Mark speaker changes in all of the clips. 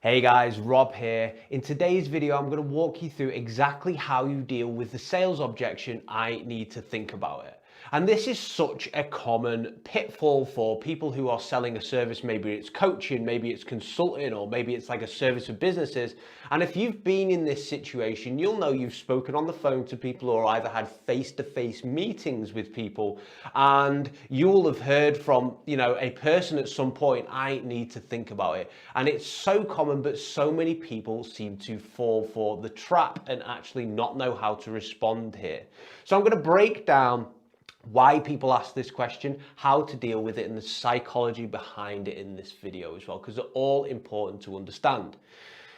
Speaker 1: Hey guys, Rob here. In today's video, I'm going to walk you through exactly how you deal with the sales objection, I need to think about it. And this is such a common pitfall for people who are selling a service. Maybe it's coaching, maybe it's consulting, or maybe it's like a service for businesses. And if you've been in this situation, you'll know you've spoken on the phone to people or either had face-to-face meetings with people, and you'll have heard from, a person at some point, I need to think about it. And it's so common, but so many people seem to fall for the trap and actually not know how to respond here. So I'm going to break down why people ask this question, how to deal with it, and the psychology behind it in this video as well, because they're all important to understand.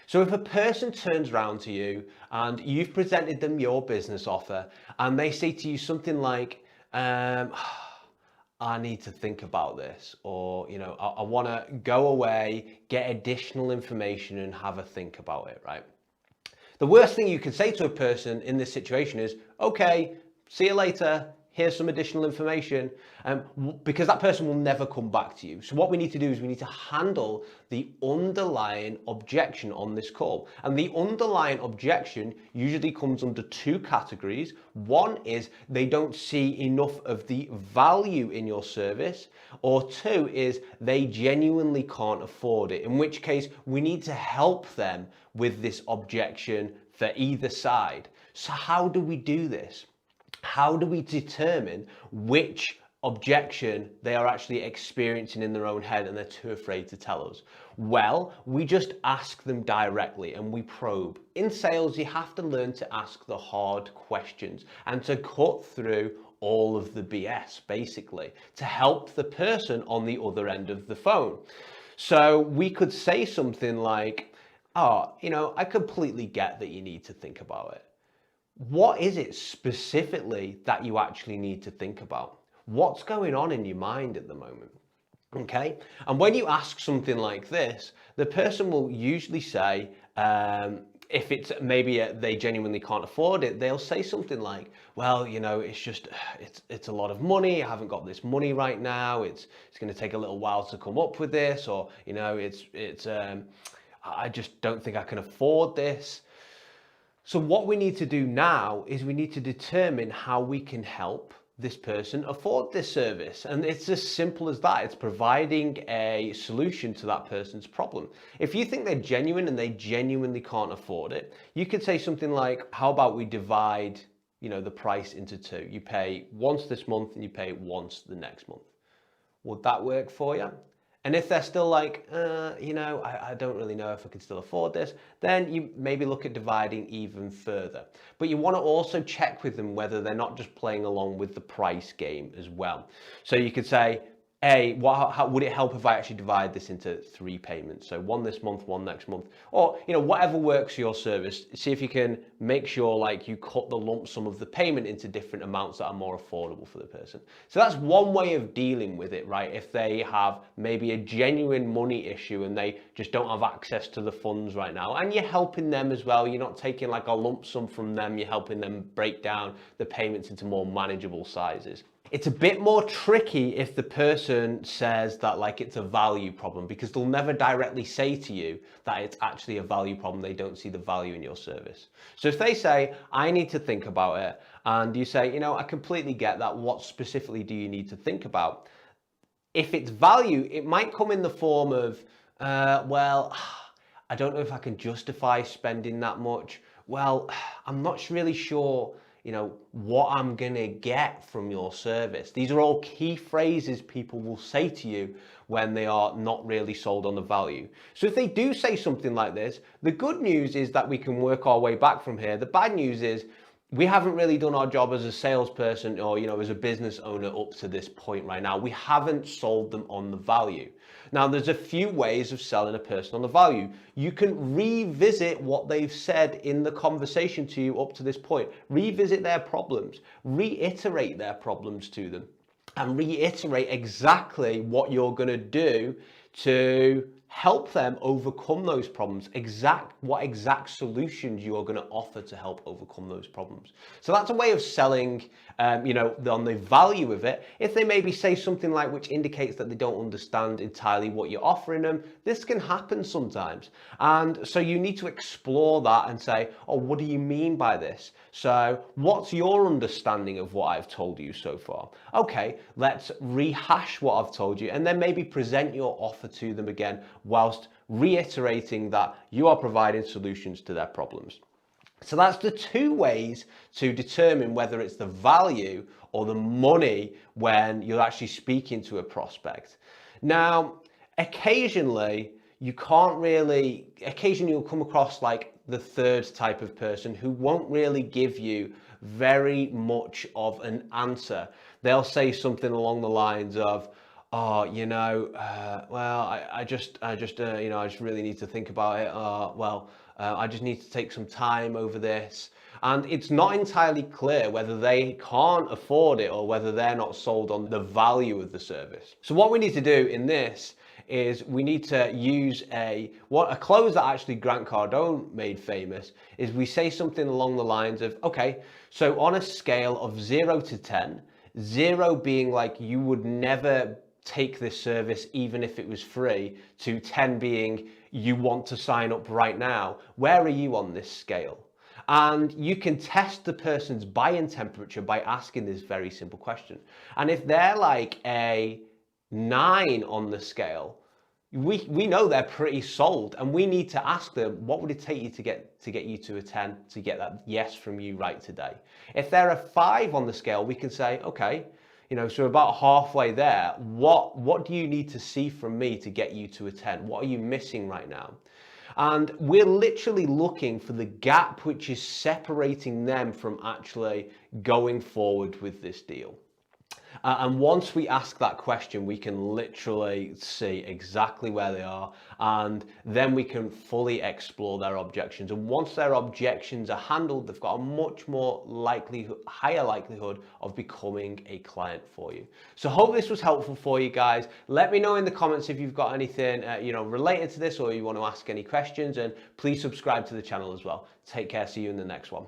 Speaker 1: So if a person turns around to you and you've presented them your business offer and they say to you something like, I need to think about this, or, I want to go away, get additional information and have a think about it, right? The worst thing you can say to a person in this situation is, okay, see you later. Here's some additional information, because that person will never come back to you. So what we need to do is we need to handle the underlying objection on this call. And the underlying objection usually comes under two categories. One is they don't see enough of the value in your service, or two is they genuinely can't afford it, in which case we need to help them with this objection for either side. So how do we do this? How do we determine which objection they are actually experiencing in their own head and they're too afraid to tell us? Well, we just ask them directly and we probe. In sales, you have to learn to ask the hard questions and to cut through all of the BS, basically, to help the person on the other end of the phone. So we could say something like, I completely get that you need to think about it. What is it specifically that you actually need to think about? What's going on in your mind at the moment? Okay. And when you ask something like this, the person will usually say, if it's maybe they genuinely can't afford it, they'll say something like, well, it's a lot of money. I haven't got this money right now. It's going to take a little while to come up with this, or, I just don't think I can afford this. So what we need to do now is we need to determine how we can help this person afford this service. And it's as simple as that. It's providing a solution to that person's problem. If you think they're genuine and they genuinely can't afford it, you could say something like, how about we divide, the price into two? You pay once this month and you pay once the next month. Would that work for you? And if they're still like, I don't really know if I can still afford this, then you maybe look at dividing even further. But you want to also check with them whether they're not just playing along with the price game as well. So you could say, how would it help if I actually divide this into 3 payments? So one this month, one next month, or, whatever works for your service. See if you can make sure like you cut the lump sum of the payment into different amounts that are more affordable for the person. So that's one way of dealing with it, right? If they have maybe a genuine money issue and they just don't have access to the funds right now, and you're helping them as well. You're not taking like a lump sum from them. You're helping them break down the payments into more manageable sizes. It's a bit more tricky if the person says that like it's a value problem, because they'll never directly say to you that it's actually a value problem. They don't see the value in your service. So if they say, I need to think about it, and you say, I completely get that. What specifically do you need to think about? If it's value, it might come in the form of, well, I don't know if I can justify spending that much. Well, I'm not really sure what I'm gonna get from your service. These are all key phrases people will say to you when they are not really sold on the value. So if they do say something like this, the good news is that we can work our way back from here. The bad news is we haven't really done our job as a salesperson or, as a business owner up to this point right now. We haven't sold them on the value. Now, there's a few ways of selling a person on the value. You can revisit what they've said in the conversation to you up to this point. Revisit their problems, reiterate their problems to them, and reiterate exactly what you're going to do to help them overcome those problems, what exact solutions you are going to offer to help overcome those problems. So that's a way of selling, on the value of it. If they maybe say something like which indicates that they don't understand entirely what you're offering them, this can happen sometimes. And so you need to explore that and say, oh, what do you mean by this? So what's your understanding of what I've told you so far? Okay, let's rehash what I've told you and then maybe present your offer to them again whilst reiterating that you are providing solutions to their problems. So that's the two ways to determine whether it's the value or the money when you're actually speaking to a prospect. Now, occasionally you'll come across like the third type of person who won't really give you very much of an answer. They'll say something along the lines of, oh, I just really need to think about it. I just need to take some time over this. And it's not entirely clear whether they can't afford it or whether they're not sold on the value of the service. So what we need to do in this is we need to use a close that actually Grant Cardone made famous is we say something along the lines of, okay, so on a scale of 0 to 10, 0 being like you would never take this service even if it was free, to 10 being you want to sign up right now, where are you on this scale? And you can test the person's buy-in temperature by asking this very simple question. And if they're like a 9 on the scale, we know they're pretty sold, and we need to ask them, what would it take you to get you to a 10 to get that yes from you right today? If they're a 5 on the scale, we can say, okay, so about halfway there, what do you need to see from me to get you to a 10? What are you missing right now? And we're literally looking for the gap which is separating them from actually going forward with this deal. And once we ask that question, we can literally see exactly where they are, and then we can fully explore their objections. And once their objections are handled, they've got a much more higher likelihood of becoming a client for you. So hope this was helpful for you guys. Let me know in the comments if you've got anything related to this, or you want to ask any questions, and please subscribe to the channel as well. Take care. See you in the next one.